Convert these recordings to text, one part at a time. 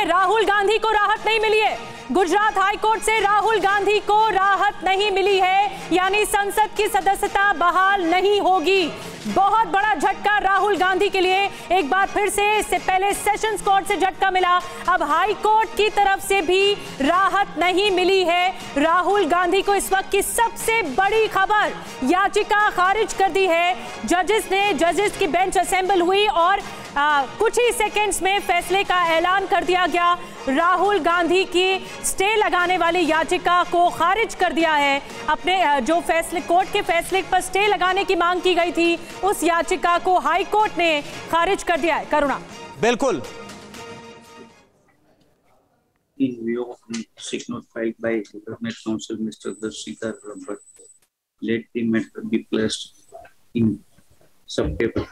राहुल गांधी को राहत नहीं मिली है। गुजरात हाईकोर्ट से राहुल गांधी को राहत नहीं मिली है, यानी संसद की सदस्यता बहाल नहीं होगी। बहुत बड़ा झटका राहुल गांधी के लिए। एक बार फिर से, इससे पहले सेशंस कोर्ट से झटका मिला, अब हाई कोर्ट की तरफ से भी राहत नहीं मिली है। राहुल गांधी को इस वक्त की सबसे बड़ी खबर, याचिका खारिज कर दी है जजेस की बेंच असेंबल हुई और कुछ ही सेकंड्स में फैसले का ऐलान कर दिया गया। राहुल गांधी की स्टे लगाने वाली याचिका को खारिज कर दिया है। अपने जो फैसले, कोर्ट के फैसले पर स्टे लगाने की मांग की गई थी, उस याचिका को हाई कोर्ट ने खारिज कर दिया है। करुणा, बिल्कुल। In view of sick note filed by Government Counsel Mr. Darshika Rabbat, let the matter be placed in September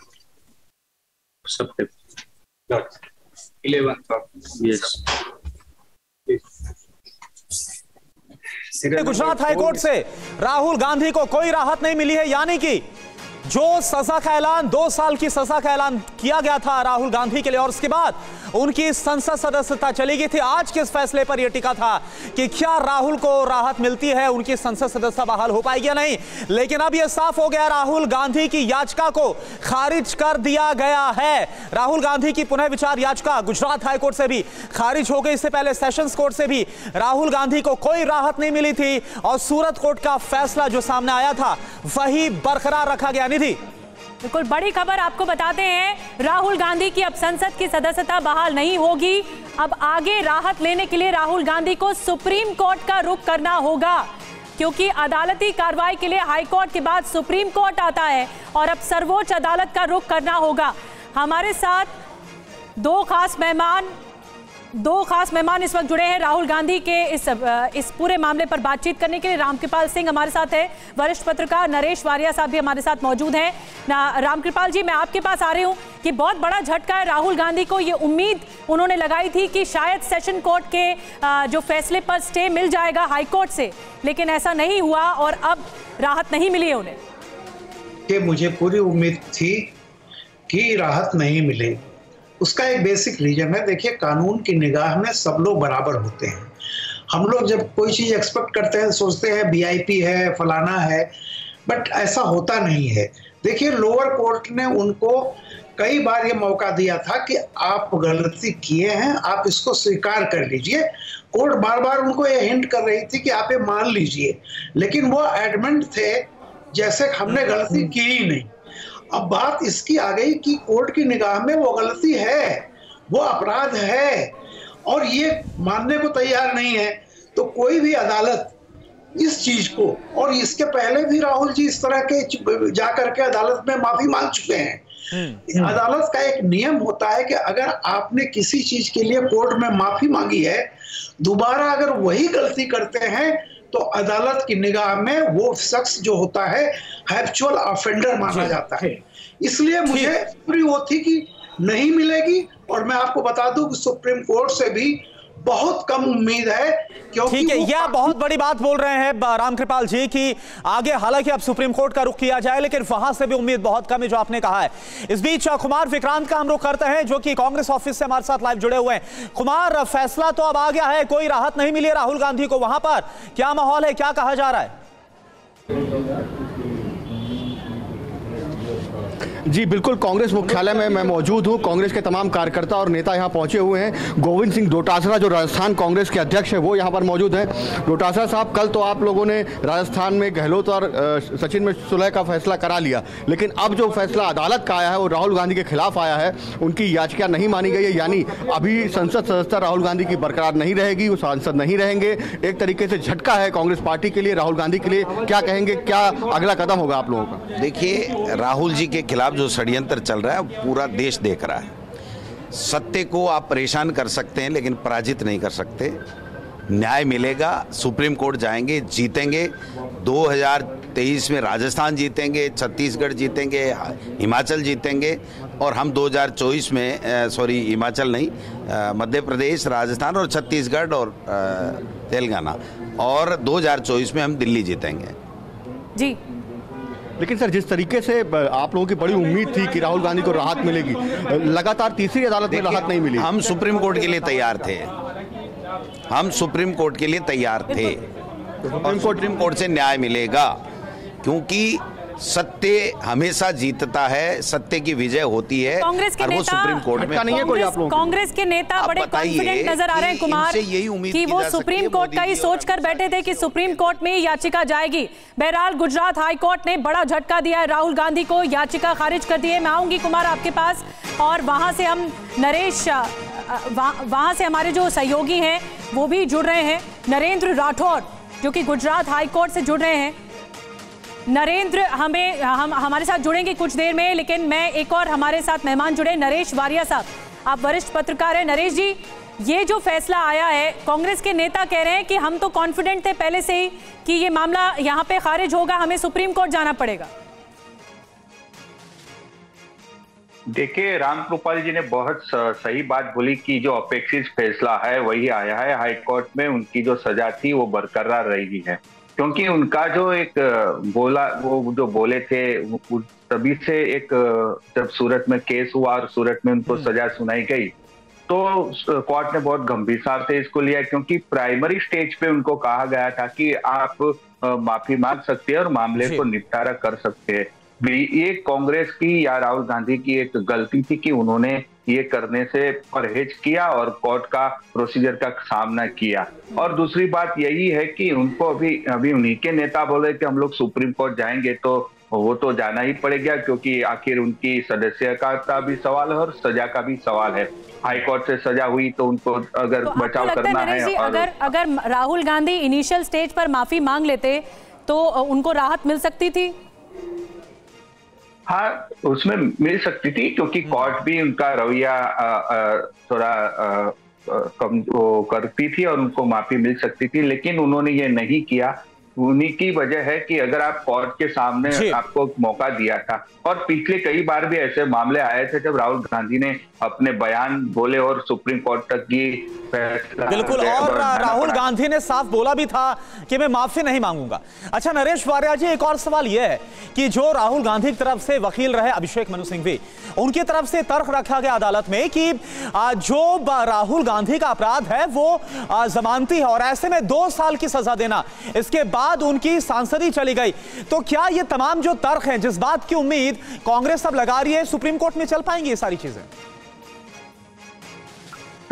11th of yes. Gujarat high court से राहुल गांधी को कोई राहत नहीं मिली है, यानी कि जो सजा का ऐलान 2 साल की सजा का ऐलान किया गया था राहुल गांधी के लिए और उसके बाद उनकी संसद सदस्यता चली गई थी। आज के इस फैसले पर यह टिका था कि क्या राहुल को राहत मिलती है, उनकी संसद सदस्यता बहाल हो पाएगी या नहीं। लेकिन अब यह साफ हो गया, राहुल गांधी की याचिका को खारिज कर दिया गया है। राहुल गांधी की पुनः विचार याचिका गुजरात हाईकोर्ट से भी खारिज हो गई। इससे पहले सेशंस कोर्ट से भी राहुल गांधी को कोई राहत नहीं मिली थी और सूरत कोर्ट का फैसला जो सामने आया था वही बरकरार रखा गया। निधि, बिल्कुल बड़ी खबर आपको बताते हैं, राहुल गांधी की अब संसद की सदस्यता बहाल नहीं होगी। अब आगे राहत लेने के लिए राहुल गांधी को सुप्रीम कोर्ट का रुख करना होगा, क्योंकि अदालती कार्रवाई के लिए हाई कोर्ट के बाद सुप्रीम कोर्ट आता है और अब सर्वोच्च अदालत का रुख करना होगा। हमारे साथ दो खास मेहमान इस वक्त जुड़े हैं राहुल गांधी के इस पूरे मामले पर बातचीत करने के लिए। रामकृपाल सिंह हमारे साथ है, वरिष्ठ पत्रकार नरेश वारिया साहब भी हमारे साथ मौजूद हैं। रामकृपाल जी, मैं आपके पास आ रही हूं कि बहुत बड़ा झटका है राहुल गांधी को। ये उम्मीद उन्होंने लगाई थी कि शायद सेशन कोर्ट के जो फैसले पर स्टे मिल जाएगा हाई कोर्ट से, लेकिन ऐसा नहीं हुआ और अब राहत नहीं मिली है उन्हें। कि मुझे पूरी उम्मीद थी कि राहत नहीं मिलेगी। उसका एक बेसिक रीजन है, देखिए कानून की निगाह में सब लोग बराबर होते हैं। हम लोग जब कोई चीज़ एक्सपेक्ट करते हैं, सोचते हैं वीआईपी है, फलाना है, बट ऐसा होता नहीं है। देखिए लोअर कोर्ट ने उनको कई बार ये मौका दिया था कि आप गलती किए हैं, आप इसको स्वीकार कर लीजिए। कोर्ट बार बार उनको ये हिंट कर रही थी कि आप ये मान लीजिए, लेकिन वो एडमेंट थे जैसे हमने गलती की ही नहीं। अब बात इसकी आ गई कि कोर्ट की निगाह में वो गलती है, वो अपराध है और ये मानने को तैयार नहीं है। तो कोई भी अदालत इस चीज को, और इसके पहले भी राहुल जी इस तरह के जा करके अदालत में माफी मांग चुके हैं। अदालत का एक नियम होता है कि अगर आपने किसी चीज के लिए कोर्ट में माफी मांगी है, दोबारा अगर वही गलती करते हैं तो अदालत की निगाह में वो शख्स जो होता है हैबिचुअल ऑफेंडर माना जाता है। इसलिए मुझे पूरी वो थी कि नहीं मिलेगी, और मैं आपको बता दूं कि सुप्रीम कोर्ट से भी बहुत कम उम्मीद है। क्योंकि ठीक है, यह बहुत बड़ी बात बोल रहे हैं रामकृपाल जी कि आगे हालांकि अब सुप्रीम कोर्ट का रुख किया जाए, लेकिन वहां से भी उम्मीद बहुत कम है जो आपने कहा है। इस बीच कुमार विक्रांत का हम रुख करते हैं जो कि कांग्रेस ऑफिस से हमारे साथ लाइव जुड़े हुए हैं। कुमार, फैसला तो अब आ गया है, कोई राहत नहीं मिली है राहुल गांधी को, वहां पर क्या माहौल है, क्या कहा जा रहा है? जी बिल्कुल, कांग्रेस मुख्यालय में मैं मौजूद हूं। कांग्रेस के तमाम कार्यकर्ता और नेता यहां पहुंचे हुए हैं। गोविंद सिंह डोटासरा जो राजस्थान कांग्रेस के अध्यक्ष है वो यहां पर मौजूद हैं। डोटासरा साहब, कल तो आप लोगों ने राजस्थान में गहलोत और सचिन में सुलह का फैसला करा लिया, लेकिन अब जो फैसला अदालत का आया है वो राहुल गांधी के खिलाफ आया है। उनकी याचिका नहीं मानी गई है, यानी अभी संसद सदस्यता राहुल गांधी की बरकरार नहीं रहेगी, वो सांसद नहीं रहेंगे। एक तरीके से झटका है कांग्रेस पार्टी के लिए, राहुल गांधी के लिए। क्या कहेंगे, क्या अगला कदम होगा आप लोगों का? देखिए, राहुल जी के खिलाफ जो षड्यंत्र चल रहा है पूरा देश देख रहा है। सत्य को आप परेशान कर सकते हैं लेकिन पराजित नहीं कर सकते। न्याय मिलेगा, सुप्रीम कोर्ट जाएंगे, जीतेंगे। 2023 में राजस्थान जीतेंगे, छत्तीसगढ़ जीतेंगे, हिमाचल जीतेंगे, और हम 2024 में हिमाचल नहीं, मध्य प्रदेश, राजस्थान और छत्तीसगढ़ और तेलंगाना, और 2024 में हम दिल्ली जीतेंगे। जी लेकिन सर जिस तरीके से आप लोगों की बड़ी उम्मीद थी कि राहुल गांधी को राहत मिलेगी, लगातार तीसरी अदालत में राहत नहीं मिली। हम सुप्रीम कोर्ट के लिए तैयार थे, हम सुप्रीम कोर्ट के लिए तैयार थे और सुप्रीम कोर्ट से न्याय मिलेगा, क्योंकि सत्य हमेशा जीतता है, सत्य की विजय होती है। कांग्रेस के नेता सुप्रीम कोर्ट में नहीं है कोई आप लोगों को। कांग्रेस के नेता बड़े कॉन्फिडेंट नजर आ रहे हैं कुमार कि वो सुप्रीम कोर्ट का ही सोचकर बैठे थे कि सुप्रीम कोर्ट में याचिका जाएगी। बहरहाल गुजरात हाई कोर्ट ने बड़ा झटका दिया है राहुल गांधी को, याचिका खारिज कर दी है। मैं आऊंगी कुमार आपके पास और वहां से हम नरेश, वहां से हमारे जो सहयोगी हैं वो भी जुड़ रहे हैं। नरेंद्र राठौर जो कि गुजरात हाई कोर्ट से जुड़ रहे हैं। नरेंद्र हमारे साथ जुड़ेंगे कुछ देर में, लेकिन मैं एक और हमारे साथ मेहमान जुड़े, नरेश वारिया साहब, आप वरिष्ठ पत्रकार हैं। नरेश जी, ये जो फैसला आया है, कांग्रेस के नेता कह रहे हैं कि हम तो कॉन्फिडेंट थे पहले से ही कि ये मामला यहाँ पे खारिज होगा, हमें सुप्रीम कोर्ट जाना पड़ेगा। देखिए, रामकृपाल जी ने बहुत सही बात बोली कि जो अपेक्षित फैसला है वही आया है। हाई कोर्ट में उनकी जो सजा थी वो बरकरार रही है, क्योंकि उनका जो एक बोला, वो जो बोले थे तभी से एक जब सूरत में केस हुआ और सूरत में उनको सजा सुनाई गई तो कोर्ट ने बहुत गंभीरता से इसको लिया, क्योंकि प्राइमरी स्टेज पे उनको कहा गया था कि आप माफी मांग सकते हैं और मामले को निपटारा कर सकते हैं। ये कांग्रेस की या राहुल गांधी की एक गलती थी कि उन्होंने ये करने से परहेज किया और कोर्ट का प्रोसीजर का सामना किया। और दूसरी बात यही है कि उनको अभी उन्हीं के नेता बोले कि हम लोग सुप्रीम कोर्ट जाएंगे, तो वो तो जाना ही पड़ेगा, क्योंकि आखिर उनकी सदस्यता का भी सवाल है और सजा का भी सवाल है। हाई कोर्ट से सजा हुई तो उनको अगर तो बचाव करना है और अगर राहुल गांधी इनिशियल स्टेज पर माफी मांग लेते तो उनको राहत मिल सकती थी। हाँ, उसमें मिल सकती थी, क्योंकि कोर्ट भी उनका रवैया थोड़ा कम वो करती थी और उनको माफी मिल सकती थी, लेकिन उन्होंने ये नहीं किया। उन्हीं की वजह है कि अगर आप कोर्ट के सामने आपको मौका दिया था, और पिछले कई बार भी ऐसे मामले आए थे जब राहुल गांधी ने अपने बयान बोले और सुप्रीम कोर्ट तक की बिल्कुल, और राहुल गांधी ने साफ बोला भी था कि मैं माफी नहीं मांगूंगा। अच्छा नरेश वारिया जी, एक और सवाल यह है कि जो राहुल गांधी की तरफ से वकील रहे अभिषेक मनु सिंघवी, उनकी तरफ से तर्क रखा गया अदालत में कि जो राहुल गांधी का अपराध है वो जमानती है और ऐसे में 2 साल की सजा देना, इसके बाद उनकी सांसदी चली गई, तो क्या ये तमाम जो तर्क हैं, जिस बात की उम्मीद कांग्रेस अब लगा रही है, सुप्रीम कोर्ट में चल पाएंगी ये सारी चीजें?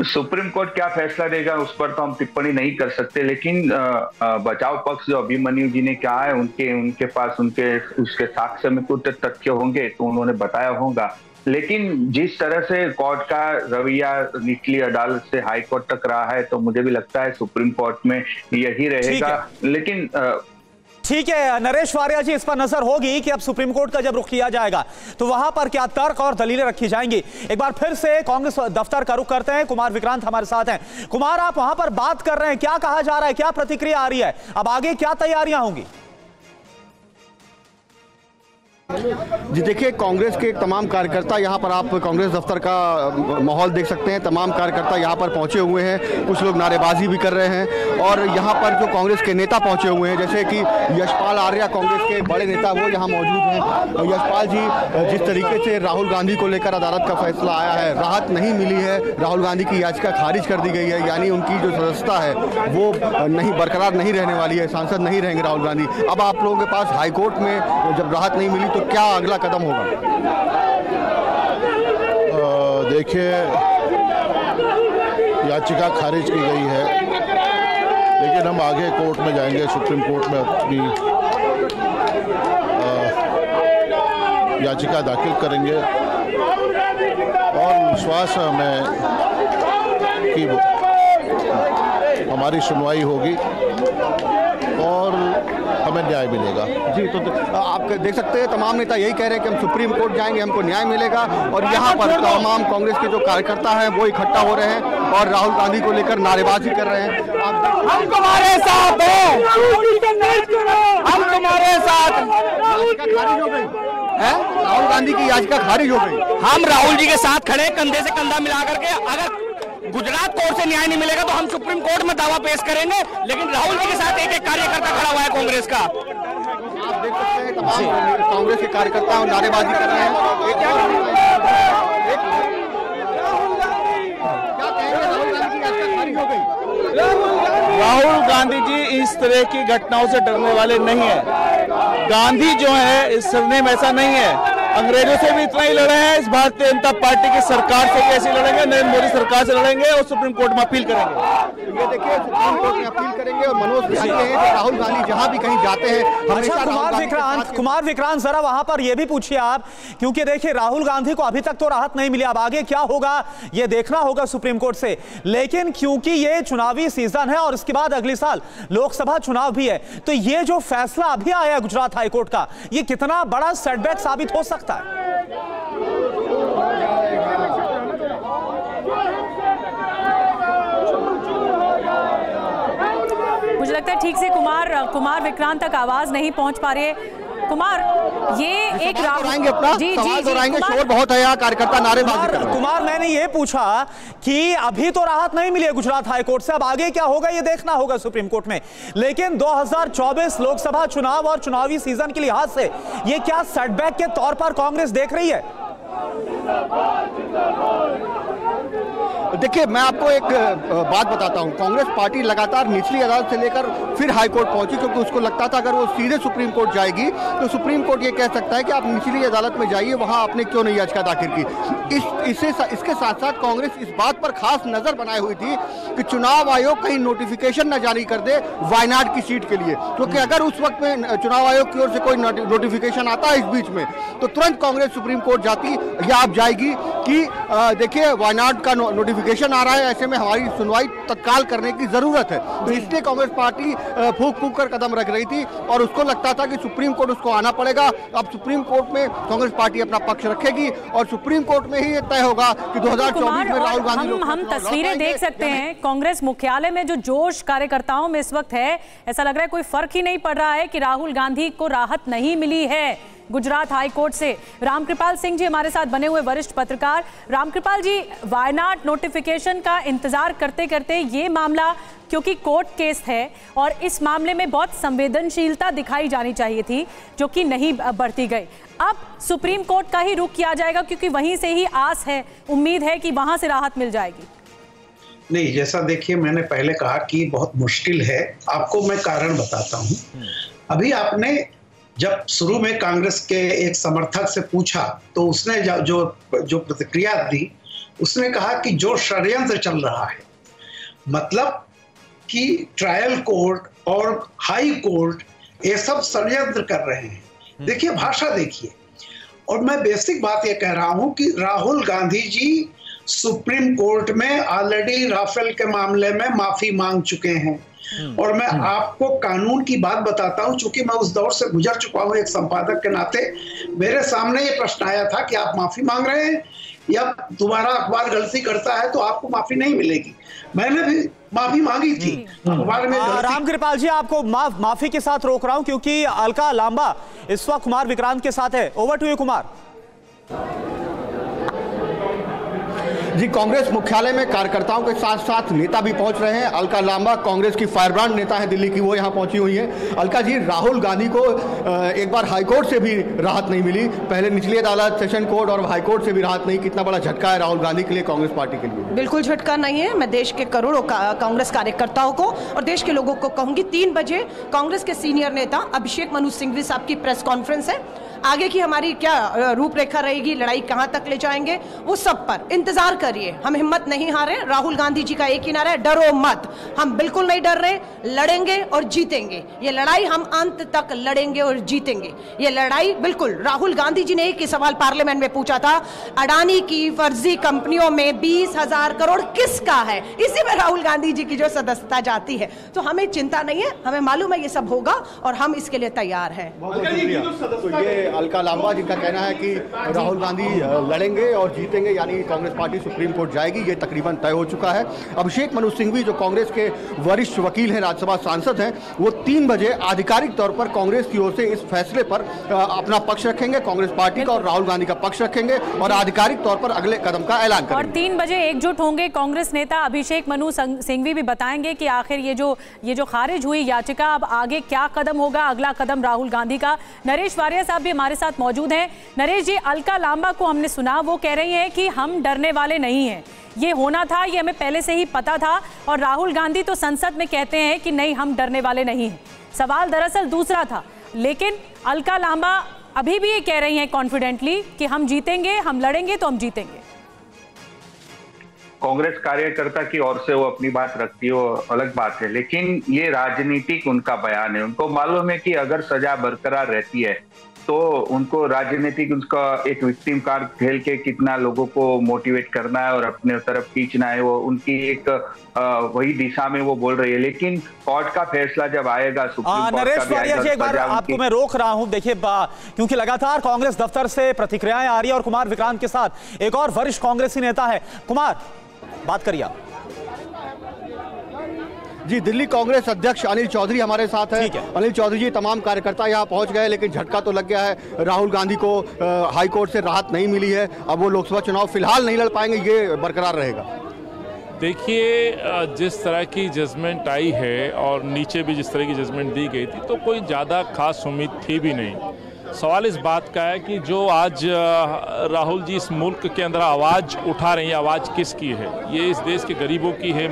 सुप्रीम कोर्ट क्या फैसला देगा उस पर तो हम टिप्पणी नहीं कर सकते, लेकिन बचाव पक्ष जो अभिमन्यु जी ने कहा है, उनके पास उसके साक्ष्य में कुछ तथ्य होंगे तो उन्होंने बताया होगा। लेकिन जिस तरह से कोर्ट का रवैया निचली अदालत से हाई कोर्ट तक रहा है, तो मुझे भी लगता है सुप्रीम कोर्ट में यही रहेगा। लेकिन ठीक है नरेश वारिया जी, इस पर नजर होगी कि अब सुप्रीम कोर्ट का जब रुख किया जाएगा तो वहां पर क्या तर्क और दलीलें रखी जाएंगी। एक बार फिर से कांग्रेस दफ्तर का रुख करते हैं। कुमार विक्रांत हमारे साथ हैं। कुमार, आप वहां पर बात कर रहे हैं, क्या कहा जा रहा है, क्या प्रतिक्रिया आ रही है, अब आगे क्या तैयारियां होंगी? जी देखिए, कांग्रेस के तमाम कार्यकर्ता यहाँ पर, आप कांग्रेस दफ्तर का माहौल देख सकते हैं, तमाम कार्यकर्ता यहाँ पर पहुँचे हुए हैं, कुछ लोग नारेबाजी भी कर रहे हैं और यहाँ पर जो कांग्रेस के नेता पहुँचे हुए हैं, जैसे कि यशपाल आर्या, कांग्रेस के बड़े नेता, वो यहाँ मौजूद हैं। यशपाल जी, जिस तरीके से राहुल गांधी को लेकर अदालत का फैसला आया है, राहत नहीं मिली है, राहुल गांधी की याचिका खारिज कर दी गई है, यानी उनकी जो सदस्यता है वो नहीं बरकरार नहीं रहने वाली है, सांसद नहीं रहेंगे राहुल गांधी। अब आप लोगों के पास हाईकोर्ट में जब राहत नहीं मिली तो क्या अगला कदम होगा? देखिए, याचिका खारिज की गई है, लेकिन हम आगे कोर्ट में जाएंगे, सुप्रीम कोर्ट में अपनी याचिका दाखिल करेंगे और विश्वास है हमें कि हमारी सुनवाई होगी और हमें न्याय मिलेगा। जी, तो आप देख सकते हैं तमाम नेता यही कह रहे हैं कि हम सुप्रीम कोर्ट जाएंगे, हमको न्याय मिलेगा, और यहाँ पर तमाम कांग्रेस के जो कार्यकर्ता हैं वो इकट्ठा हो रहे हैं और राहुल गांधी को लेकर नारेबाजी कर रहे हैं। हम तुम्हारे साथ हैं, हम तुम्हारे साथ। खारिज हो गई है, राहुल गांधी की याचिका खारिज हो गई। हम राहुल जी के साथ खड़े, कंधे से कंधा मिला करके। अगर गुजरात कोर्ट से न्याय नहीं मिलेगा तो हम सुप्रीम कोर्ट में दावा पेश करेंगे, लेकिन राहुल जी के साथ एक एक कार्यकर्ता खड़ा हुआ है कांग्रेस का। आप देख सकते सकते हैं तमाम कांग्रेस के कार्यकर्ता नारेबाजी कर रहे हैं। राहुल गांधी जी इस तरह की घटनाओं से डरने वाले नहीं है। गांधी जो है इस सरनेम ऐसा नहीं है। अंग्रेजों से भी इतना ही लड़े हैं, इस भारतीय जनता पार्टी की सरकार से भी ऐसे लड़ेंगे, नरेंद्र मोदी सरकार से लड़ेंगे और सुप्रीम कोर्ट में अपील करेंगे। ये देखिए सुप्रीम कोर्ट में अपील करेंगे और मनोज बिहारी हैं जो राहुल गांधी जहां भी कहीं जाते हैं हमेशा कुमार विक्रांत जरा वहां पर यह भी पूछिए आप, क्योंकि देखिए राहुल गांधी को अभी तक तो राहत नहीं मिली, अब आगे क्या होगा यह देखना होगा सुप्रीम कोर्ट से। लेकिन क्योंकि ये चुनावी सीजन है और इसके बाद अगले साल लोकसभा चुनाव भी है, तो ये जो फैसला अभी आया गुजरात हाईकोर्ट का, ये कितना बड़ा सेटबैक साबित हो सकता है? मुझे लगता है ठीक से कुमार विक्रांत तक आवाज नहीं पहुंच पा रही है। कुमार, ये एक शोर बहुत है, कार्यकर्ता नारेबाजी कर रहे हैं। कुमार, मैंने ये पूछा कि अभी तो राहत नहीं मिली है गुजरात हाईकोर्ट से, अब आगे क्या होगा ये देखना होगा सुप्रीम कोर्ट में। लेकिन 2024 लोकसभा चुनाव और चुनावी सीजन के लिहाज से ये क्या सेटबैक के तौर पर कांग्रेस देख रही है? देखिए मैं आपको एक बात बताता हूं, कांग्रेस पार्टी लगातार निचली अदालत से लेकर फिर हाई कोर्ट पहुंची, क्योंकि उसको लगता था अगर वो सीधे सुप्रीम कोर्ट जाएगी तो सुप्रीम कोर्ट ये कह सकता है कि आप निचली अदालत में जाइए, वहां आपने क्यों नहीं याचिका दाखिल की। इसके साथ साथ कांग्रेस इस बात पर खास नजर बनाई हुई थी कि चुनाव आयोग कहीं नोटिफिकेशन न जारी कर दे वायनाड की सीट के लिए, क्योंकि अगर उस वक्त में चुनाव आयोग की ओर से कोई नोटिफिकेशन आता है इस बीच में तो तुरंत कांग्रेस सुप्रीम कोर्ट जाती या आप जाएगी कि देखिए वायनाड का नोटिफिकेशन आ रहा है, ऐसे में हमारी सुनवाई तत्काल करने की जरूरत है। तो इसलिए कांग्रेस पार्टी फूंक कर कदम रख रही थी और उसको लगता था कि सुप्रीम कोर्ट उसको आना पड़ेगा। अब सुप्रीम कोर्ट में कांग्रेस पार्टी अपना पक्ष रखेगी और सुप्रीम कोर्ट में ही तय होगा कि 2024 में राहुल गांधी हम तस्वीरें देख सकते हैं कांग्रेस मुख्यालय में जो जोश कार्यकर्ताओं में इस वक्त है, ऐसा लग रहा है कोई फर्क ही नहीं पड़ रहा है कि राहुल गांधी को राहत नहीं मिली है गुजरात हाईकोर्ट से। रामकृपाल सिंह जी हमारे साथ बने हुए वरिष्ठ पत्रकार। रामकृपाल जी, वायनाड नोटिफिकेशन का इंतजार करते करते ये मामला, क्योंकि कोर्ट केस है और इस मामले में बहुत संवेदनशीलता दिखाई जानी चाहिए थी जो कि नहीं बरती गई, अब सुप्रीम कोर्ट का ही रुख किया जाएगा क्योंकि वहीं से ही आस है, उम्मीद है कि वहां से राहत मिल जाएगी। नहीं, जैसा देखिए मैंने पहले कहा कि बहुत मुश्किल है। आपको मैं कारण बताता हूं। अभी आपने जब शुरू में कांग्रेस के एक समर्थक से पूछा तो उसने जो प्रतिक्रिया दी, उसने कहा कि जो षड्यंत्र चल रहा है, मतलब कि ट्रायल कोर्ट और हाई कोर्ट ये सब षड्यंत्र कर रहे हैं। देखिए भाषा देखिए। और मैं बेसिक बात ये कह रहा हूं कि राहुल गांधी जी सुप्रीम कोर्ट में ऑलरेडी राफेल के मामले में माफी मांग चुके हैं। और मैं आपको कानून की बात बताता हूं, चूंकि मैं उस दौर से गुजर चुका हूं एक संपादक के नाते। मेरे सामने ये प्रश्न आया था कि आप माफी मांग रहे हैं या तुम्हारा अखबार गलती करता है तो आपको माफी नहीं मिलेगी। मैंने भी माफी मांगी थी अखबार में। रामकृपाल जी, आपको माफी के साथ रोक रहा हूं क्योंकि अलका लांबा इस वक्त कुमार विक्रांत के साथ है। Over to you Kumar ji. Congress मुख्यालय में कार्यकर्ताओं के साथ साथ नेता भी पहुंच रहे हैं। अलका लांबा कांग्रेस की फायरब्रांड नेता है दिल्ली की, वो यहां पहुंची हुई है। अलका जी, राहुल गांधी को एक बार हाईकोर्ट से भी राहत नहीं मिली, पहले निचली अदालत, सेशन कोर्ट और हाईकोर्ट से भी राहत नहीं। कितना बड़ा झटका है राहुल गांधी के लिए, कांग्रेस पार्टी के लिए? बिल्कुल झटका नहीं है। मैं देश के करोड़ों कांग्रेस कार्यकर्ताओं को और देश के लोगों को कहूंगी, 3 बजे कांग्रेस के सीनियर नेता अभिषेक मनु सिंघवी साहब की प्रेस कॉन्फ्रेंस है। आगे की हमारी क्या रूपरेखा रहेगी, लड़ाई कहां तक ले जाएंगे, वो सब पर इंतजार करिए। हम हिम्मत नहीं हारे। राहुल गांधी जी का एक ही नारा है, डरो मत। हम बिल्कुल नहीं डर रहे, लड़ेंगे और जीतेंगे। ये लड़ाई हम अंत तक लड़ेंगे और जीतेंगे। ये लड़ाई बिल्कुल, राहुल गांधी जी ने एक ही सवाल पार्लियामेंट में पूछा था, अडानी की फर्जी कंपनियों में 20,000 करोड़ किसका है? इसी में राहुल गांधी जी की जो सदस्यता जाती है। तो हमें चिंता नहीं है, हमें मालूम है ये सब होगा और हम इसके लिए तैयार हैं। अलका लांबा, जिनका कहना है कि राहुल गांधी लड़ेंगे और जीतेंगे, यानी कांग्रेस पार्टी सुप्रीम कोर्ट जाएगी, ये तकरीबन तय हो चुका है। अभिषेक मनु सिंघवी जो कांग्रेस के वरिष्ठ वकील हैं, राज्यसभा सांसद हैं, वो 3 बजे आधिकारिक तौर पर कांग्रेस की ओर से इस फैसले पर अपना पक्ष रखेंगे, कांग्रेस पार्टी का और राहुल गांधी का पक्ष रखेंगे और आधिकारिक तौर पर अगले कदम का ऐलान करेंगे। और 3 बजे एकजुट होंगे। कांग्रेस नेता अभिषेक मनु सिंघवी भी बताएंगे कि आखिर ये जो खारिज हुई याचिका, अब आगे क्या कदम होगा, अगला कदम राहुल गांधी का। नरेश वारिया साहब भी हमारे साथ मौजूद हैं। नरेश जी, अलका लांबा को हमने सुना, वो कह रही हैं कि हम डरने वाले नहीं हैं, ये होना था, ये हमें पहले से ही पता था। और राहुल गांधी तो संसद में कहते हैं कि नहीं, हम डरने वाले नहीं हैं। सवाल दरअसल दूसरा था, लेकिन अलका लांबा अभी भी ये कह रही हैं कॉन्फिडेंटली कि हम जीतेंगे, हम लड़ेंगे तो हम जीतेंगे। कांग्रेस कार्यकर्ता की ओर से वो अपनी बात रखती है, वो अलग बात है, लेकिन ये राजनीतिक उनका बयान है। उनको मालूम है कि अगर सजा बरकरार रहती है तो उनको राजनीतिक उसका एक विक्टिम कार्ड खेल के कितना लोगों को मोटिवेट करना है और अपने तरफ खींचना है, वो उनकी एक वही दिशा में वो बोल रही है। लेकिन कोर्ट का फैसला जब आएगा, सुप्रीम कोर्ट का भी आएगा, एक बार आपको मैं रोक रहा हूं, देखिए क्योंकि लगातार कांग्रेस दफ्तर से प्रतिक्रियाएं आ रही है और कुमार विक्रांत के साथ एक और वरिष्ठ कांग्रेसी नेता है। कुमार, बात करिए आप। जी, दिल्ली कांग्रेस अध्यक्ष अनिल चौधरी हमारे साथ है। अनिल चौधरी जी, तमाम कार्यकर्ता यहाँ पहुँच गए, लेकिन झटका तो लग गया है। राहुल गांधी को हाई कोर्ट से राहत नहीं मिली है, अब वो लोकसभा चुनाव फिलहाल नहीं लड़ पाएंगे, ये बरकरार रहेगा। देखिए, जिस तरह की जजमेंट आई है और नीचे भी जिस तरह की जजमेंट दी गई थी, तो कोई ज़्यादा खास उम्मीद थी भी नहीं। सवाल इस बात का है कि जो आज राहुल जी इस मुल्क के अंदर आवाज़ उठा रही हैं, आवाज़ किसकी है? ये इस देश के गरीबों की है,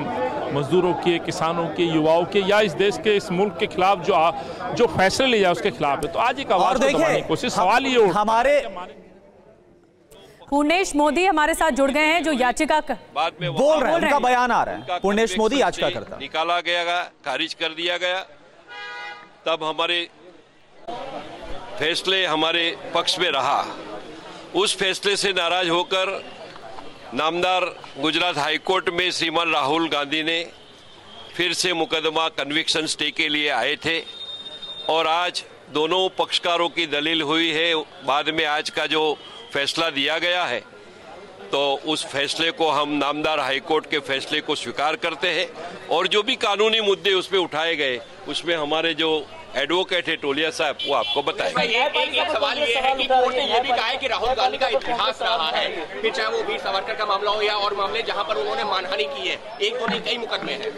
मजदूरों की, किसानों के, युवाओं के, या इस देश के, इस मुल्क के खिलाफ जो फैसले लिए जाए उसके खिलाफ है? तो आज एक आवाज़ दबाने की कोशिश, सवाल ये हमारे पूर्णेश मोदी हमारे साथ जुड़ गए हैं, जो याचिका बोल रहे हैं, उनका बयान आ रहा है। पूर्णेश मोदी याचिका करता निकाला गया, खारिज कर दिया गया, तब हमारे फैसले हमारे पक्ष में रहा। उस फैसले से नाराज होकर नामदार गुजरात हाईकोर्ट में श्रीमान राहुल गांधी ने फिर से मुकदमा कन्विक्शन स्टे के लिए आए थे और आज दोनों पक्षकारों की दलील हुई है। बाद में आज का जो फैसला दिया गया है, तो उस फैसले को हम नामदार हाईकोर्ट के फैसले को स्वीकार करते हैं और जो भी कानूनी मुद्दे उसमें उठाए गए, उसमें हमारे जो एडवोकेट है टोलिया साहब, वो आपको बताएंगे। एक सवाल ये है कि कोर्ट ने ये भी कहा है कि राहुल गांधी का इतिहास रहा है, फिर चाहे वो वीर सावरकर का मामला हो या और मामले जहां पर उन्होंने मानहानि की है, एक तो नहीं कई मुकदमे हैं,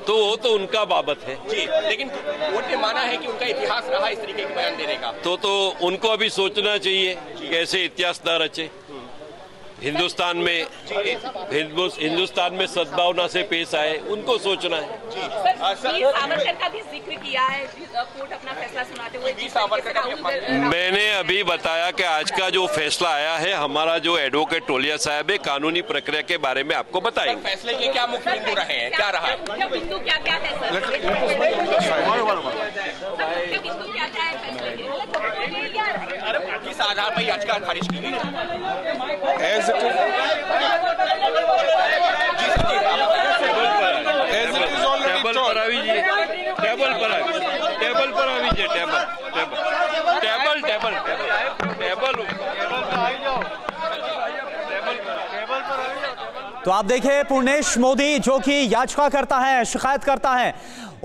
तो वो तो उनका बाबत है जी, लेकिन कोर्ट ने माना है कि उनका इतिहास रहा इस तरीके के बयान देने का। तो उनको अभी सोचना चाहिए कैसे इतिहास न रचे। हिंदुस्तान में सद्भावना से पेश आए, उनको सोचना है। सावरकर का भी जिक्र किया है, कोर्ट अपना फैसला सुनाते हुए। मैंने अभी बताया कि आज का जो फैसला आया है, हमारा जो एडवोकेट टोलिया साहब है, कानूनी प्रक्रिया के बारे में आपको बताएंगे। फैसले के क्या मुख्य बिंदु रहे हैं, क्या रहा है? बिंदु क्या क्या है? किस आधार पर याचिका खारिज की गई? तो आप देखिए, पूर्णेश मोदी जो कि याचिका करता है, शिकायत करता है,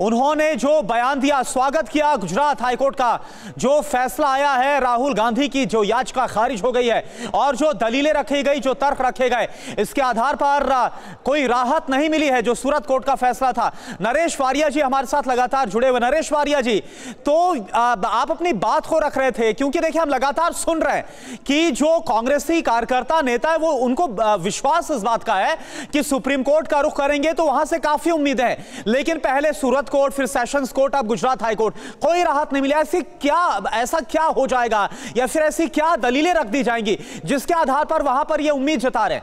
उन्होंने जो बयान दिया, स्वागत किया गुजरात हाईकोर्ट का जो फैसला आया है, राहुल गांधी की जो याचिका खारिज हो गई है और जो दलीलें रखी गई, जो तर्क रखे गए, इसके आधार पर कोई राहत नहीं मिली है, जो सूरत कोर्ट का फैसला था। नरेश वारिया जी हमारे साथ लगातार जुड़े हुए। नरेश वारिया जी, तो आप अपनी बात को रख रहे थे, क्योंकि देखिए हम लगातार सुन रहे हैं कि जो कांग्रेसी कार्यकर्ता नेता है, वो उनको विश्वास इस बात का है कि सुप्रीम कोर्ट का रुख करेंगे तो वहां से काफी उम्मीद है, लेकिन पहले सूरत कोर्ट, फिर सेशंस कोर्ट, अब गुजरात हाई कोर्ट, कोई राहत नहीं मिली। ऐसा क्या हो जाएगा, या फिर ऐसी क्या दलीलें रख दी जाएंगी जिसके आधार पर वहां पर यह उम्मीद जता रहे?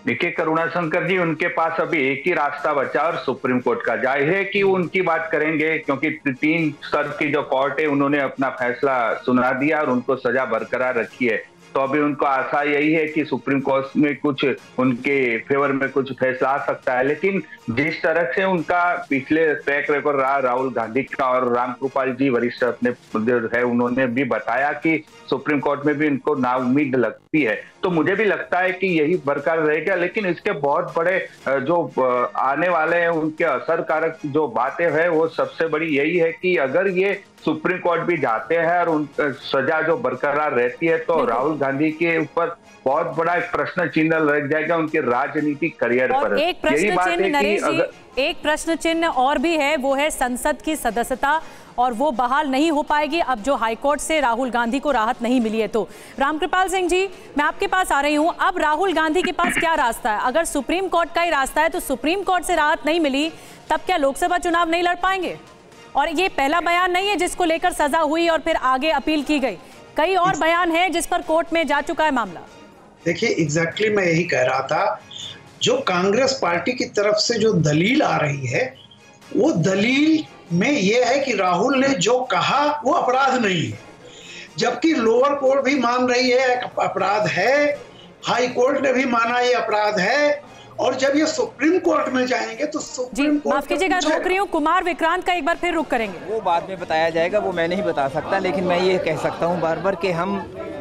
देखिए करुणाशंकर जी, उनके पास अभी एक ही रास्ता बचा और सुप्रीम कोर्ट का। जाहिर है कि वो उनकी बात करेंगे, क्योंकि 3 स्तर की जो कोर्ट है उन्होंने अपना फैसला सुना दिया और उनको सजा बरकरार रखी है। तो अभी उनको आशा यही है कि सुप्रीम कोर्ट में कुछ उनके फेवर में कुछ फैसला आ सकता है। लेकिन जिस तरह से उनका पिछले ट्रैक रिकॉर्ड रहा राहुल गांधी का, और रामकृपाल जी वरिष्ठ अपने है उन्होंने भी बताया कि सुप्रीम कोर्ट में भी इनको नाउम्मीद लगती है, तो मुझे भी लगता है कि यही बरकरार रहेगा। लेकिन इसके बहुत बड़े जो आने वाले हैं उनके असरकारक जो बातें हैं वो सबसे बड़ी यही है कि अगर ये सुप्रीम कोर्ट भी जाते हैं और उन सजा जो बरकरार रहती है तो राहुल गांधी के ऊपर बहुत बड़ा एक प्रश्न चिन्ह लग जाएगा उनके राजनीतिक करियर पर। एक प्रश्न चिन्ह नरेश जी, एक प्रश्न चिन्ह और भी है, वो है संसद की सदस्यता, और वो बहाल नहीं हो पाएगी अब जो हाईकोर्ट से राहुल गांधी को राहत नहीं मिली है। तो रामकृपाल सिंह जी, मैं आपके पास आ रही हूं। अब राहुल गांधी के पास क्या रास्ता है? अगर सुप्रीम कोर्ट का ही रास्ता है तो सुप्रीम कोर्ट से राहत नहीं मिली तब क्या लोकसभा चुनाव नहीं लड़ पाएंगे? और ये पहला बयान नहीं है जिसको लेकर सजा हुई और फिर आगे अपील की गई, कई और बयान है जिस पर कोर्ट में जा चुका है मामला। देखिए एग्जैक्टली मैं यही कह रहा था, जो कांग्रेस पार्टी की तरफ से जो दलील आ रही है वो दलील में ये है कि राहुल ने जो कहा वो अपराध नहीं है, जबकि लोअर कोर्ट भी मान रही है अपराध है, हाई कोर्ट ने भी माना ये अपराध है, और जब ये सुप्रीम कोर्ट में जाएंगे तो सुप्रीम कोर्ट, माफ कीजिएगा रोक रही हूं, कुमार विक्रांत का एक बार फिर रुक करेंगे। वो बाद में बताया जाएगा, वो मैं नहीं बता सकता, लेकिन मैं ये कह सकता हूं बार बार कि हम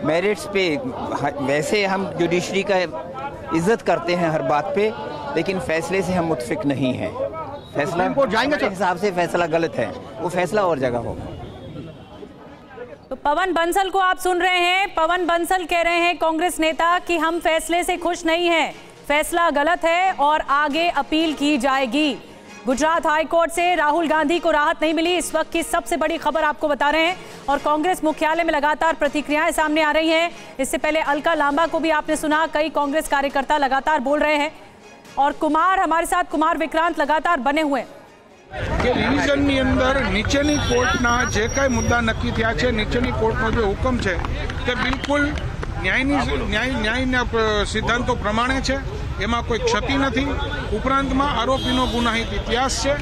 मेरिट्स पे, वैसे हम जुडिशरी का इज्जत करते हैं हर बात पे, लेकिन फैसले से हम मुतफिक नहीं हैं। फैसला हमारे हिसाब से फैसला गलत है, वो फैसला और जगह होगा। तो पवन बंसल को आप सुन रहे हैं, पवन बंसल कह रहे हैं कांग्रेस नेता कि हम फैसले से खुश नहीं हैं, फैसला गलत है और आगे अपील की जाएगी। गुजरात हाई कोर्ट से राहुल गांधी को राहत नहीं मिली, इस वक्त की सबसे बड़ी खबर आपको बता रहे हैं, और कांग्रेस मुख्यालय में लगातार प्रतिक्रियाएं सामने आ रही हैं। इससे पहले अलका लांबा को भी आपने सुना, कई कांग्रेस कार्यकर्ता लगातार बोल रहे हैं, और कुमार हमारे साथ, कुमार विक्रांत लगातार बने हुए કે રિવિઝનની અંદર નીચેની કોર્ટના જે કાંઈ મુદ્દા નક્કી થયા છે, નીચેની કોર્ટનો જે હુકમ છે તે બિલકુલ ન્યાયના સિદ્ધાંતો પ્રમાણે છે, એમાં કોઈ ક્ષતિ નથી। ઉપરાંતમાં આરોપીનો ગુનાહિત ઇતિહાસ છે,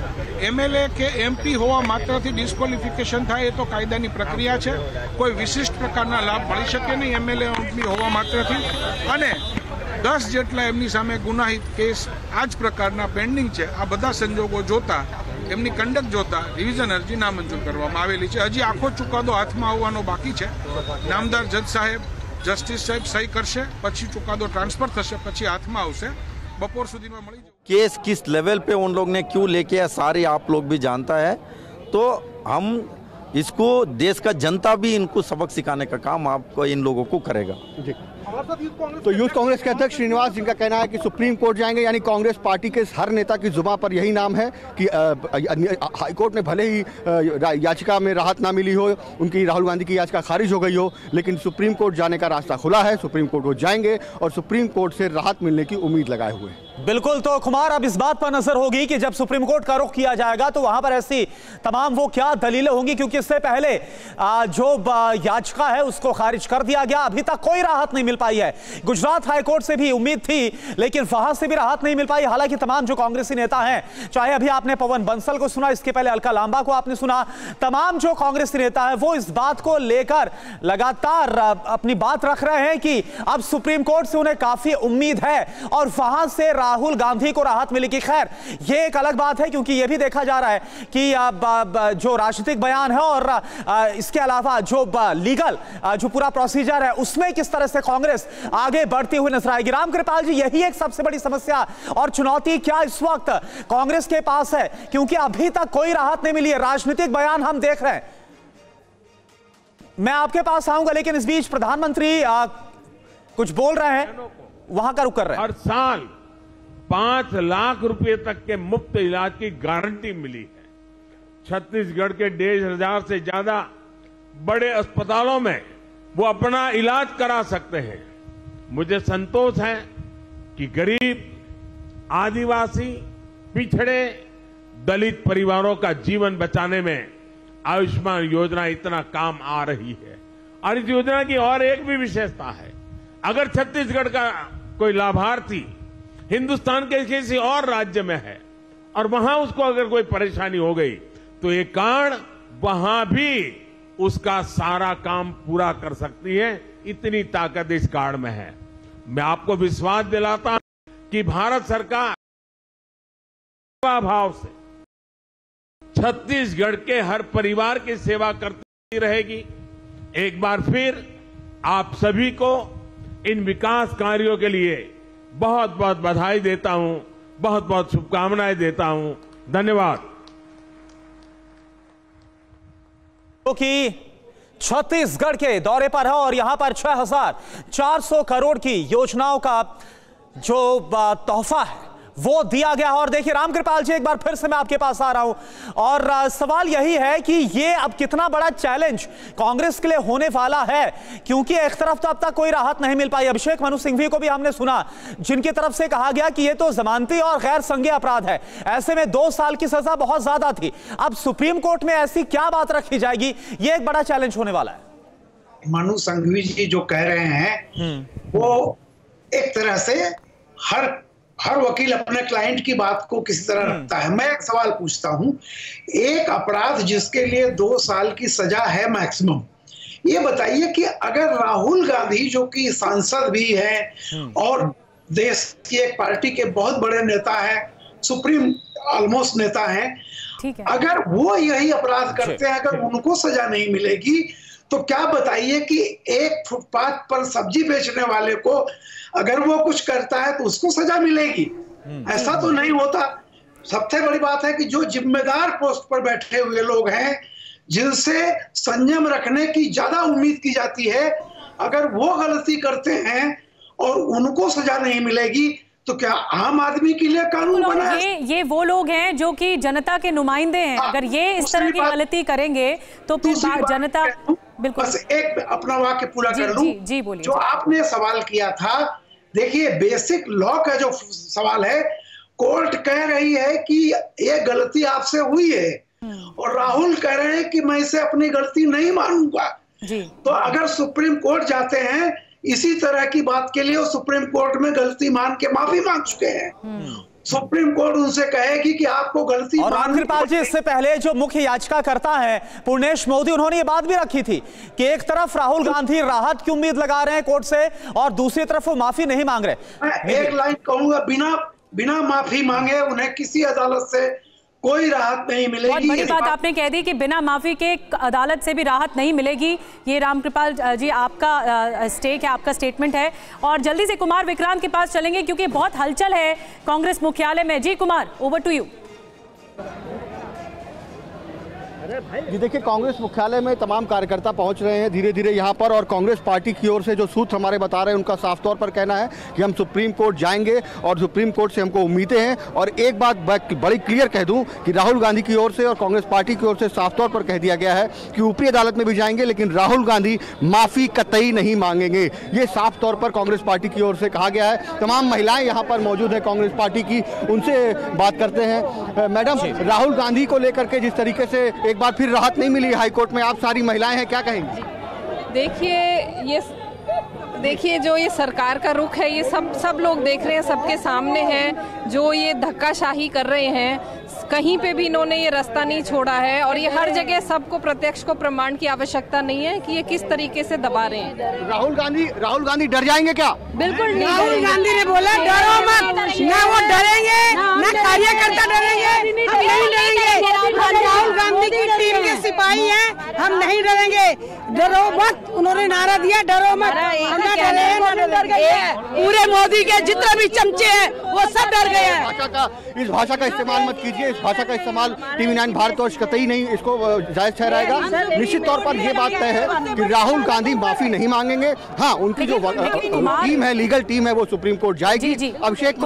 એમએલએ કે એમપી હોવા માત્રથી ડિસ્ક્વોલિફિકેશન થાય એ તો કાયદાની પ્રક્રિયા છે, કોઈ વિશિષ્ટ પ્રકારના લાભ મળી શકે નહીં એમએલએ એમપી હોવા માત્રથી, અને 10 જેટલા એમની સામે ગુનાહિત કેસ આ જ પ્રકારના પેન્ડિંગ છે। આ બધા સંજોગો જોતા એમની કંડક્ટ જોતા રિવિઝન અરજી નામંજૂર કરવામાં આવેલી છે। હજી આખો ચુકાદો હાથમાં આવવાનો બાકી છે। નામદાર જજ સાહેબ, જસ્ટિસ સાહેબ સહી કરશે, પછી ચુકાદો ટ્રાન્સફર થશે, પછી હાથમાં આવશે, બપોર સુધીમાં મળી જશે। केस किस लेवल पे उन लोग ने क्यों लेके आया सारे आप लोग भी जानता है, तो हम इसको देश का जनता भी इनको सबक सिखाने का काम आपको इन लोगों को करेगा। तो यूथ कांग्रेस के अध्यक्ष श्रीनिवास जिनका कहना है कि सुप्रीम कोर्ट जाएंगे, यानी कांग्रेस पार्टी के हर नेता की जुबान पर यही नाम है कि हाईकोर्ट में भले ही याचिका में राहत ना मिली हो, उनकी राहुल गांधी की याचिका खारिज हो गई हो, लेकिन सुप्रीम कोर्ट जाने का रास्ता खुला है, सुप्रीम कोर्ट को जाएंगे और सुप्रीम कोर्ट से राहत मिलने की उम्मीद लगाए हुए हैं। बिल्कुल, तो कुमार अब इस बात पर नजर होगी कि जब सुप्रीम कोर्ट का रुख किया जाएगा तो वहां पर ऐसी तमाम वो क्या दलीलें होंगी, क्योंकि इससे पहले जो याचिका है उसको खारिज कर दिया गया, अभी तक कोई राहत नहीं मिल पाई है। गुजरात हाईकोर्ट से भी उम्मीद थी लेकिन वहां से भी राहत नहीं मिल पाई। हालांकि तमाम जो कांग्रेसी नेता हैं, चाहे अभी आपने पवन बंसल को सुना, इसके पहले अलका लांबा को आपने सुना, तमाम जो कांग्रेसी नेता है वो इस बात को लेकर लगातार अपनी बात रख रहे हैं कि अब सुप्रीम कोर्ट से उन्हें काफी उम्मीद है और वहां से राहुल गांधी को राहत मिलेगी। खैर ये एक अलग बात है, क्योंकि ये भी देखा जा रहा है कि जो राजनीतिक बयान है और इसके अलावा जो लीगल जो पूरा प्रोसीजर है उसमें किस तरह से कांग्रेस आगे बढ़ती हुई नजर आएगी। रामकृपाल जी, यही एक सबसे बड़ी समस्या और चुनौती क्या इस वक्त कांग्रेस के पास है, क्योंकि अभी तक कोई राहत नहीं मिली है, राजनीतिक बयान हम देख रहे हैं। मैं आपके पास आऊंगा, लेकिन इस बीच प्रधानमंत्री कुछ बोल रहे हैं, वहां का रुख कर रहे हैं। हर साल 5 लाख रुपए तक के मुफ्त इलाज की गारंटी मिली है। छत्तीसगढ़ के 1,500 से ज्यादा बड़े अस्पतालों में वो अपना इलाज करा सकते हैं। मुझे संतोष है कि गरीब, आदिवासी, पिछड़े, दलित परिवारों का जीवन बचाने में आयुष्मान योजना इतना काम आ रही है। और इस योजना की और एक भी विशेषता है, अगर छत्तीसगढ़ का कोई लाभार्थी हिंदुस्तान के किसी और राज्य में है और वहां उसको अगर कोई परेशानी हो गई तो ये कार्ड वहां भी उसका सारा काम पूरा कर सकती है, इतनी ताकत इस कार्ड में है। मैं आपको विश्वास दिलाता हूं कि भारत सरकार भाव से छत्तीसगढ़ के हर परिवार की सेवा करती रहेगी। एक बार फिर आप सभी को इन विकास कार्यों के लिए बहुत बहुत बधाई देता हूं, बहुत बहुत शुभकामनाएं देता हूं। धन्यवाद। कि छत्तीसगढ़ के दौरे पर है और यहां पर 6,400 करोड़ की योजनाओं का जो तोहफा है वो दिया गया है। और देखिए रामकृपाल जी, एक बार फिर से मैं आपके पास आ रहा हूं और सवाल यही है कि ये अब कितना बड़ा चैलेंज कांग्रेस के लिए होने वाला है, क्योंकि एक तरफ तो अब तक कोई राहत नहीं मिल पाई। अभिषेक मनु सिंघवी को भी हमने सुना, जिनकी तरफ से कहा गया कि ये तो जमानती और गैर संज्ञेय अपराध है, ऐसे में 2 साल की सजा बहुत ज्यादा थी। अब सुप्रीम कोर्ट में ऐसी क्या बात रखी जाएगी, ये एक बड़ा चैलेंज होने वाला है। मनु सिंघवी जी जो कह रहे हैं वो एक तरह से हर वकील अपने क्लाइंट की बात को किसी तरह रखता है। मैं एक सवाल पूछता हूं, एक अपराध जिसके लिए 2 साल की सजा है मैक्सिमम, ये बताइए कि अगर राहुल गांधी जो कि सांसद भी है और देश की एक पार्टी के बहुत बड़े नेता है, सुप्रीम ऑलमोस्ट नेता हैं, अगर वो यही अपराध करते हैं, अगर उनको सजा नहीं मिलेगी तो क्या बताइए कि एक फुटपाथ पर सब्जी बेचने वाले को अगर वो कुछ करता है तो उसको सजा मिलेगी? ऐसा तो नहीं होता। सबसे बड़ी बात है कि जो जिम्मेदार पोस्ट पर बैठे हुए लोग हैं, जिनसे संयम रखने की ज्यादा उम्मीद की जाती है, अगर वो गलती करते हैं और उनको सजा नहीं मिलेगी तो क्या आम आदमी के लिए कानून बना है? ये वो लोग हैं जो कि जनता के नुमाइंदे हैं। अगर ये इस तरह की गलती करेंगे तो फिर जनता बिल्कुल। बस एक अपना वाक्य पूरा कर लूं। जी बोलिए। जो आपने सवाल किया था, देखिए बेसिक लॉ का जो सवाल है, कोर्ट कह रही है कि ये गलती आपसे हुई है और राहुल कह रहे हैं कि मैं इसे अपनी गलती नहीं मानूंगा। तो अगर सुप्रीम कोर्ट जाते हैं इसी तरह की बात के लिए, सुप्रीम कोर्ट में गलती मान के माफी मांग चुके हैं। सुप्रीम कोर्ट उनसे कहेगी कि आपको गलती। और रामकृपाल जी, इससे पहले जो मुख्य याचिकाकर्ता है पूर्णेश मोदी, उन्होंने ये बात भी रखी थी कि एक तरफ राहुल गांधी राहत की उम्मीद लगा रहे हैं कोर्ट से और दूसरी तरफ वो माफी नहीं मांग रहे। मैं एक लाइन कहूंगा, बिना माफी मांगे उन्हें किसी अदालत से कोई राहत नहीं मिलेगी। बहुत बड़ी बात आपने कह दी कि बिना माफी के अदालत से भी राहत नहीं मिलेगी। ये रामकृपाल जी आपका स्टेक है, आपका स्टेटमेंट है। और जल्दी से कुमार विक्रांत के पास चलेंगे क्योंकि बहुत हलचल है कांग्रेस मुख्यालय में। जी कुमार, ओवर टू यू। जी देखिए, कांग्रेस मुख्यालय में तमाम कार्यकर्ता पहुंच रहे हैं धीरे धीरे यहाँ पर, और कांग्रेस पार्टी की ओर से जो सूत्र हमारे बता रहे हैं उनका साफ तौर पर कहना है कि हम सुप्रीम कोर्ट जाएंगे और सुप्रीम कोर्ट से हमको उम्मीदें हैं। और एक बात बड़ी क्लियर कह दूं कि राहुल गांधी की ओर से और कांग्रेस पार्टी की ओर से साफ तौर पर कह दिया गया है कि ऊपरी अदालत में भी जाएंगे लेकिन राहुल गांधी माफी कतई नहीं मांगेंगे। ये साफ तौर पर कांग्रेस पार्टी की ओर से कहा गया है। तमाम महिलाएं यहाँ पर मौजूद है कांग्रेस पार्टी की, उनसे बात करते हैं। मैडम, राहुल गांधी को लेकर के जिस तरीके से एक बार फिर राहत नहीं मिली हाईकोर्ट में, आप सारी महिलाएं हैं, क्या कहेंगी? देखिए जो ये सरकार का रुख है, ये सब लोग देख रहे हैं, सबके सामने है। जो ये धक्काशाही कर रहे हैं, कहीं पे भी इन्होंने ये रास्ता नहीं छोड़ा है और ये हर जगह सबको प्रत्यक्ष को प्रमाण की आवश्यकता नहीं है कि ये किस तरीके से दबा रहे हैं। राहुल गांधी डर जाएंगे क्या? बिल्कुल नहीं। राहुल गांधी ने बोला डरो मत, ना वो डरेंगे ना कार्यकर्ता डरेंगे, हम नहीं डरेंगे। हम राहुल गांधी की टीम के सिपाही हैं, हम नहीं डरेंगे। डरो मत, उन्होंने नारा दिया डरो मत, हम ना डर गए। पूरे मोदी के जितने भी चमचे हैं वो सब डर गए हैं। इस भाषा का इस्तेमाल मत कीजिए, इस भाषा का इस्तेमाल टीवी 9 भारतवर्ष कतई नहीं इसको जायज ठहराएगा। निश्चित तौर पर यह बात तय है कि राहुल गांधी माफी नहीं मांगेंगे। हाँ, उनकी जो टीम है, लीगल टीम है, वो सुप्रीम कोर्ट जाएगी। अभिषेक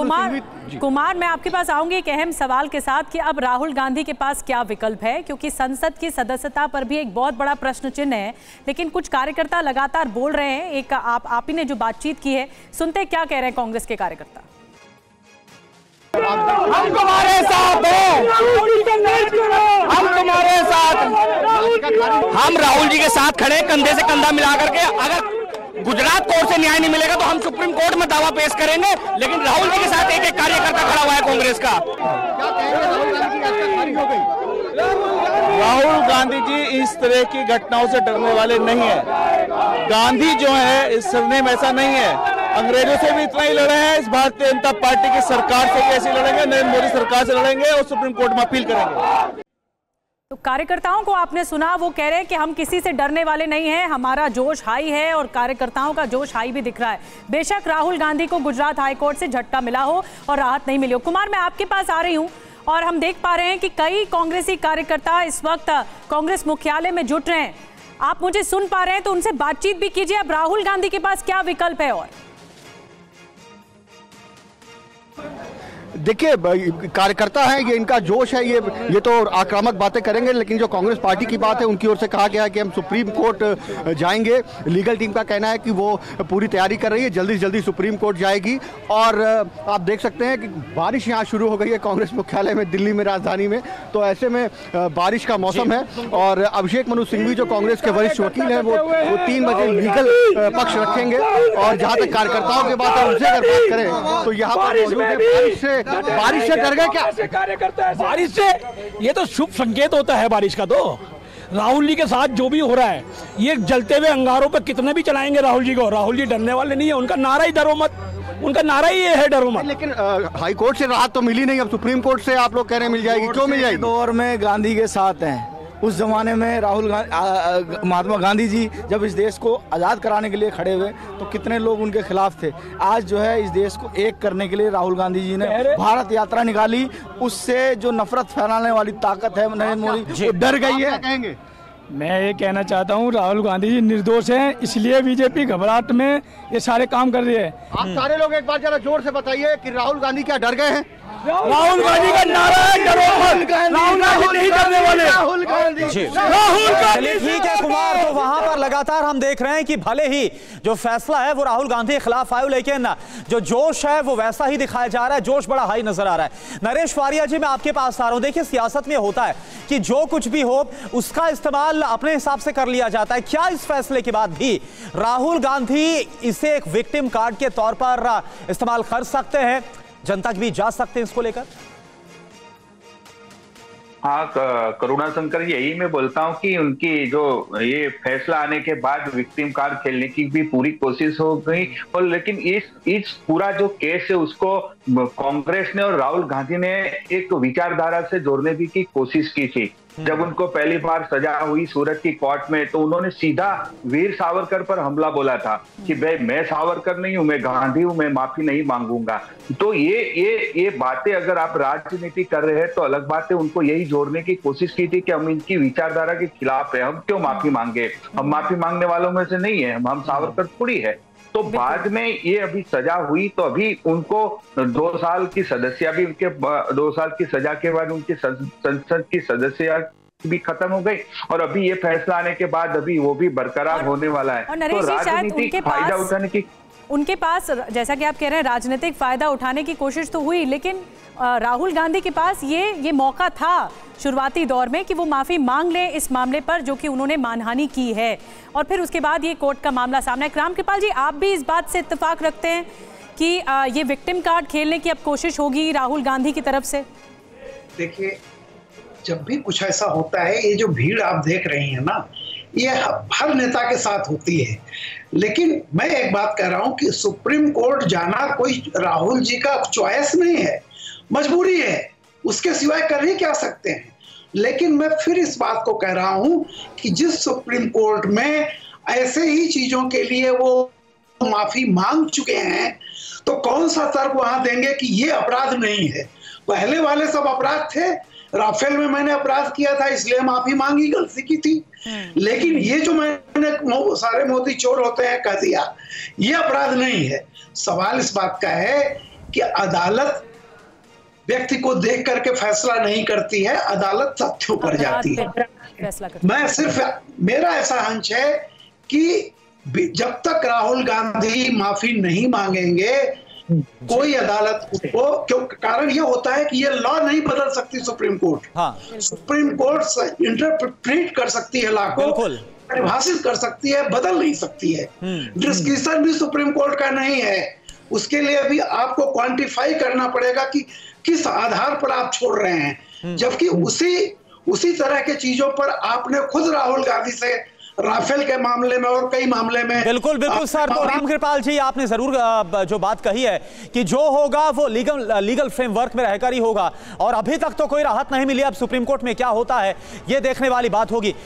कुमार, मैं आपके पास आऊंगी एक अहम सवाल के साथ कि अब राहुल गांधी के पास क्या विकल्प है, क्योंकि संसद की सदस्यता पर भी एक बहुत बड़ा प्रश्न चिन्ह है। लेकिन कुछ कार्यकर्ता लगातार बोल रहे हैं, एक आप ही ने जो बातचीत की है, सुनते क्या कह रहे हैं कांग्रेस के कार्यकर्ता। हम तुम्हारे साथ हैं, हम तुम्हारे साथ, हम राहुल जी के साथ खड़े कंधे से कंधा मिला करके। अगर गुजरात कोर्ट से न्याय नहीं मिलेगा तो हम सुप्रीम कोर्ट में दावा पेश करेंगे, लेकिन राहुल जी के साथ एक एक कार्यकर्ता खड़ा हुआ है कांग्रेस का। राहुल गांधी जी इस तरह की घटनाओं से डरने वाले नहीं है। गांधी जो है इस सरनेम ऐसा नहीं है। अंग्रेजों से भी इतना ही लड़े हैं, इस भारतीय जनता पार्टी की सरकार से भी ऐसे लड़ेंगे, नरेंद्र मोदी सरकार से लड़ेंगे और सुप्रीम कोर्ट में अपील करेंगे। तो कार्यकर्ताओं को आपने सुना, वो कह रहे हैं कि हम किसी से डरने वाले नहीं हैं, हमारा जोश हाई है और कार्यकर्ताओं का जोश हाई भी दिख रहा है। बेशक राहुल गांधी को गुजरात हाईकोर्ट से झटका मिला हो और राहत नहीं मिली हो। कुमार, मैं आपके पास आ रही हूं और हम देख पा रहे हैं कि कई कांग्रेसी कार्यकर्ता इस वक्त कांग्रेस मुख्यालय में जुट रहे हैं। आप मुझे सुन पा रहे हैं तो उनसे बातचीत भी कीजिए। अब राहुल गांधी के पास क्या विकल्प है? और देखिए, कार्यकर्ता है, ये इनका जोश है, ये तो आक्रामक बातें करेंगे, लेकिन जो कांग्रेस पार्टी की बात है उनकी ओर से कहा गया है कि हम सुप्रीम कोर्ट जाएंगे। लीगल टीम का कहना है कि वो पूरी तैयारी कर रही है, जल्दी से जल्दी सुप्रीम कोर्ट जाएगी। और आप देख सकते हैं कि बारिश यहाँ शुरू हो गई है कांग्रेस मुख्यालय में, दिल्ली में, राजधानी में। तो ऐसे में बारिश का मौसम है और अभिषेक मनु सिंघवी जो कांग्रेस के वरिष्ठ वकील हैं वो 3 बजे लीगल पक्ष रखेंगे। और जहाँ तक कार्यकर्ताओं की बात है उनसे अगर बात करें तो यहाँ पर बारिश से डर गए क्या कार्यकर्ता? बारिश से ये तो शुभ संकेत होता है बारिश का। तो राहुल जी के साथ जो भी हो रहा है, ये जलते हुए अंगारों पे कितने भी चलाएंगे राहुल जी को। राहुल जी डरने वाले नहीं है, उनका नारा ही डरो मत, उनका नारा ही ये है डरो मत। लेकिन हाई कोर्ट से राहत तो मिली नहीं, अब सुप्रीम कोर्ट से आप लोग कह रहे हैं मिल जाएगी, क्यों मिल जाएगी? दौर में गांधी के साथ हैं, उस जमाने में महात्मा गांधी जी जब इस देश को आज़ाद कराने के लिए खड़े हुए तो कितने लोग उनके खिलाफ थे। आज जो है इस देश को एक करने के लिए राहुल गांधी जी ने भारत यात्रा निकाली, उससे जो नफरत फैलाने वाली ताकत है नरेंद्र मोदी डर गई है। कहेंगे मैं ये कहना चाहता हूँ राहुल गांधी जी निर्दोष हैं, इसलिए बीजेपी घबराहट में ये सारे काम कर रही है। आप सारे लोग एक बार जरा जोर से बताइए कि राहुल गांधी क्या डर गए हैं? राहुल गांधी का नारा है डरो मत, राहुल गांधी नहीं डरने वाले। राहुल गांधी ठीक है कुमार, तो वहां पर लगातार हम देख रहे हैं कि भले ही जो फैसला है वो राहुल गांधी के खिलाफ आया, लेकिन जो जोश है वो वैसा ही दिखाया जा रहा है, जोश बड़ा हाई नजर आ रहा है। नरेश वारिया जी, मैं आपके पास आ रहा हूं। देखिए, सियासत में होता है कि जो कुछ भी हो उसका इस्तेमाल अपने हिसाब से कर लिया जाता है। क्या इस फैसले के बाद भी राहुल गांधी इसे एक विक्टिम कार्ड के तौर पर इस्तेमाल कर सकते हैं, जनता के बीच जा सकते हैं इसको लेकर? हाँ करुणा शंकर, यही मैं बोलता हूँ कि उनकी जो ये फैसला आने के बाद विक्टिम कार्ड खेलने की भी पूरी कोशिश हो गई। और लेकिन इस पूरा जो केस है उसको कांग्रेस ने और राहुल गांधी ने एक विचारधारा से जोड़ने की कोशिश की थी। जब उनको पहली बार सजा हुई सूरत की कोर्ट में तो उन्होंने सीधा वीर सावरकर पर हमला बोला था कि भाई मैं सावरकर नहीं हूं, मैं गांधी हूं, मैं माफी नहीं मांगूंगा। तो ये बातें अगर आप राजनीति कर रहे हैं तो अलग बात है। उनको यही जोड़ने की कोशिश की थी कि हम इनकी विचारधारा के खिलाफ है, हम क्यों माफी मांगे, हम माफी मांगने वालों में से नहीं है, हम सावरकर थोड़ी है। तो बाद में ये अभी सजा हुई तो अभी उनको 2 साल की सदस्या भी, उनके 2 साल की सजा के बाद उनकी संसद की सदस्या भी खत्म हो गई और अभी ये फैसला आने के बाद अभी वो भी बरकरार होने वाला है। तो राजनीतिक फायदा उठाने की उनके पास, जैसा कि आप कह रहे हैं, राजनीतिक फायदा उठाने की कोशिश तो हुई, लेकिन राहुल गांधी के पास ये मौका था शुरुआती दौर में कि वो माफी मांग लें इस मामले पर जो कि उन्होंने मानहानि की है, और फिर उसके बाद ये कोर्ट का मामला सामने है। रामकृपाल जी, आप भी इस बात से इत्तेफाक रखते हैं कि ये विक्टिम कार्ड खेलने की अब कोशिश होगी राहुल गांधी की तरफ से? देखिए, जब भी कुछ ऐसा होता है, ये जो भीड़ आप देख रही हैं ना, ये हर नेता के साथ होती है। लेकिन मैं एक बात कह रहा हूं कि सुप्रीम कोर्ट जाना कोई राहुल जी का चॉइस नहीं है, मजबूरी है, उसके सिवाय कर ही क्या सकते हैं। लेकिन मैं फिर इस बात को कह रहा हूं कि जिस सुप्रीम कोर्ट में ऐसे ही चीजों के लिए वो माफी मांग चुके हैं, तो कौन सा तर्क वहां देंगे कि ये अपराध नहीं है। पहले वाले सब अपराध थे। राफेल में मैंने अपराध किया था इसलिए माफी मांगी, गलती की थी। लेकिन ये जो मैंने सारे मोदी चोर होते हैं कह दिया, ये अपराध नहीं है। सवाल इस बात का है कि अदालत व्यक्ति को देख करके फैसला नहीं करती है, अदालत तथ्यों पर जाती है। मैं सिर्फ, मेरा ऐसा हंच है कि जब तक राहुल गांधी माफी नहीं मांगेंगे कोई अदालत को, क्यों, कारण ये होता है कि ये लॉ नहीं बदल सकती supreme court. Supreme court interpret कर सकती है, लॉ को परिभाषित कर सकती है, बदल नहीं सकती है। डिस्क्रिप्शन भी सुप्रीम कोर्ट का नहीं है। उसके लिए भी आपको क्वांटिफाई करना पड़ेगा कि किस आधार पर आप छोड़ रहे हैं। जबकि उसी तरह के चीजों पर आपने खुद राहुल गांधी से राफेल के मामले में और कई मामले में बिल्कुल सर। तो रामकृपाल जी, आपने जरूर जो बात कही है कि जो होगा वो लीगल फ्रेमवर्क में रहकर ही होगा, और अभी तक तो कोई राहत नहीं मिली। अब सुप्रीम कोर्ट में क्या होता है ये देखने वाली बात होगी।